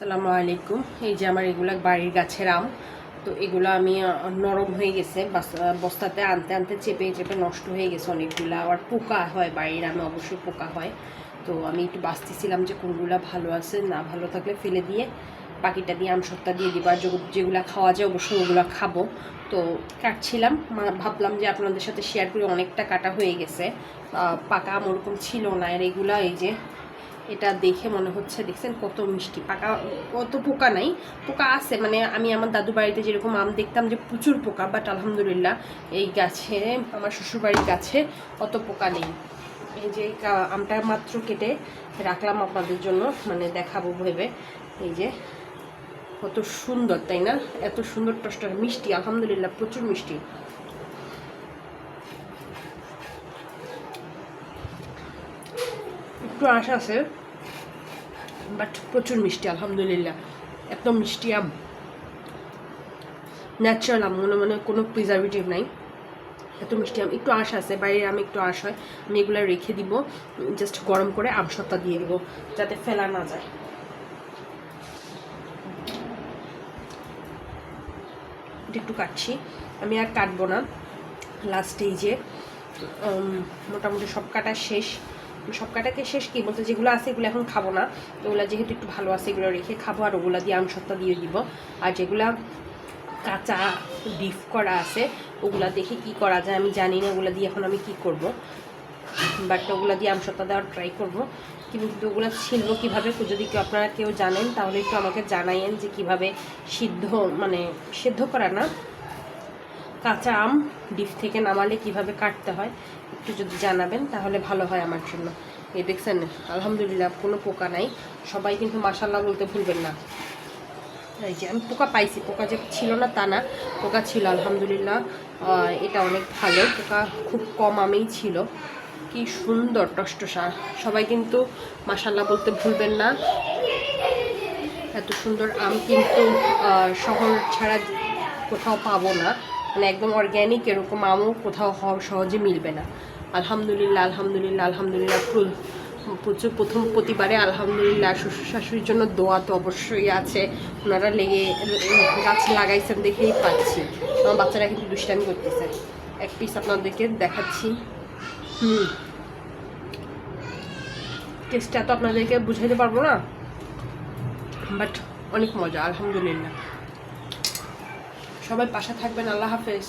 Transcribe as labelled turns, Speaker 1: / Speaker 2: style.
Speaker 1: আসসালামু আলাইকুম। এই যে আমার এগুলা বাড়ির গাছের আম, তো এগুলো আমি নরম হয়ে গেছে, বস্তাতে আনতে আনতে চেপে চেপে নষ্ট হয়ে গেছে অনেকগুলা। আবার পোকা হয় বাড়ির আমে, অবশ্যই পোকা হয়। তো আমি একটু বাঁচতেছিলাম যে কোনগুলা ভালো আছে, না ভালো থাকলে ফেলে দিয়ে বাকিটা দিয়ে আমসত্তা দিয়ে দিব, আর যেগুলো খাওয়া যায় অবশ্যই ওগুলো খাবো। তো কাটছিলাম, ভাবলাম যে আপনাদের সাথে শেয়ার করে। অনেকটা কাটা হয়ে গেছে, পাকা আম ওরকম ছিল না। আর এগুলা এই যে এটা দেখে মনে হচ্ছে, দেখছেন কত মিষ্টি, পাকা, কত পোকা নাই, পোকা আছে। মানে আমি আমার দাদু বাড়িতে যেরকম আম দেখতাম যে প্রচুর পোকা, বাট আলহামদুলিল্লাহ এই গাছে, আমার শ্বশুরবাড়ির গাছে অত পোকা নেই। এই যে আমটা মাত্র কেটে রাখলাম আপনাদের জন্য, মানে দেখাবো ভেবে। এই যে কত সুন্দর, তাই না? এত সুন্দর টস্টার মিষ্টি, আলহামদুলিল্লাহ প্রচুর মিষ্টি। একটু আশা আছে, বাট প্রচুর মিষ্টি আলহামদুলিল্লাহ। এত মিষ্টি আম, ন্যাচারাল আম, মনে মনে কোনো প্রিজারভেটিভ নাই, এত মিষ্টি আম। একটু আঁশ আছে, বাইরের আম একটু আঁশ হয়। আমি এগুলো রেখে দিব, জাস্ট গরম করে আমসত্তা দিয়ে দিব যাতে ফেলা না যায়। একটু কাটছি, আমি আর কাটবো না। লাস্টে এই যে মোটামুটি সব কাটা শেষ। সব কাটাকে শেষ কি বলতে, যেগুলো আছে এগুলো এখন খাবো না, ওগুলো যেহেতু একটু ভালো আছে এগুলো রেখে খাবো, আর ওগুলো দিয়ে আমসত্তা দিয়ে দিব। আর যেগুলা কাঁচা ডিপ করা আছে ওগুলা দেখে কি করা যায় আমি জানি না, ওগুলো দিয়ে এখন আমি কি করব, বাট ওগুলো দিয়ে আমসত্তা দেওয়ার ট্রাই করব। কিন্তু ওগুলো ছিলব কীভাবে, যদি আপনারা কেউ জানেন তাহলে একটু আমাকে জানাইয়েন যে কিভাবে সিদ্ধ, মানে সিদ্ধ করা না, কাঁচা আম ডিপ থেকে নামালে কিভাবে কাটতে হয় একটু যদি জানাবেন তাহলে ভালো হয় আমার জন্য। এই দেখছেন আলহামদুলিল্লাহ কোনো পোকা নাই। সবাই কিন্তু মাশাআল্লাহ বলতে ভুলবেন না। এই যে আমি পোকা পাইছি, পোকা যে ছিল না তা না, পোকা ছিল আলহামদুলিল্লাহ। এটা অনেক ভালো, পোকা খুব কম আমেই ছিল। কি সুন্দর টসটসা, সবাই কিন্তু মাশাআল্লাহ বলতে ভুলবেন না। এত সুন্দর আম কিন্তু শহর ছাড়া কোথাও পাবো না, মানে একদম অর্গ্যানিক এরকম আমও কোথাও সহজে মিলবে না। আলহামদুলিল্লাহ আলহামদুলিল্লাহ আলহামদুলিল্লাহ, প্রচুর প্রতিবারে আলহামদুলিল্লাহ। শ্বশুর শাশুড়ির জন্য দোয়া তো অবশ্যই আছে, ওনারা গাছ লাগাইছেন দেখেই পাচ্ছি। আমার বাচ্চারা কিন্তু দুষ্টামি করতেছে। এক পিস আপনাদেরকে দেখাচ্ছি। টেস্টটা তো আপনাদেরকে বুঝাইতে পারবো না, বাট অনেক মজা আলহামদুলিল্লাহ। সবাই পাশে থাকবেন, আল্লাহ হাফেজ।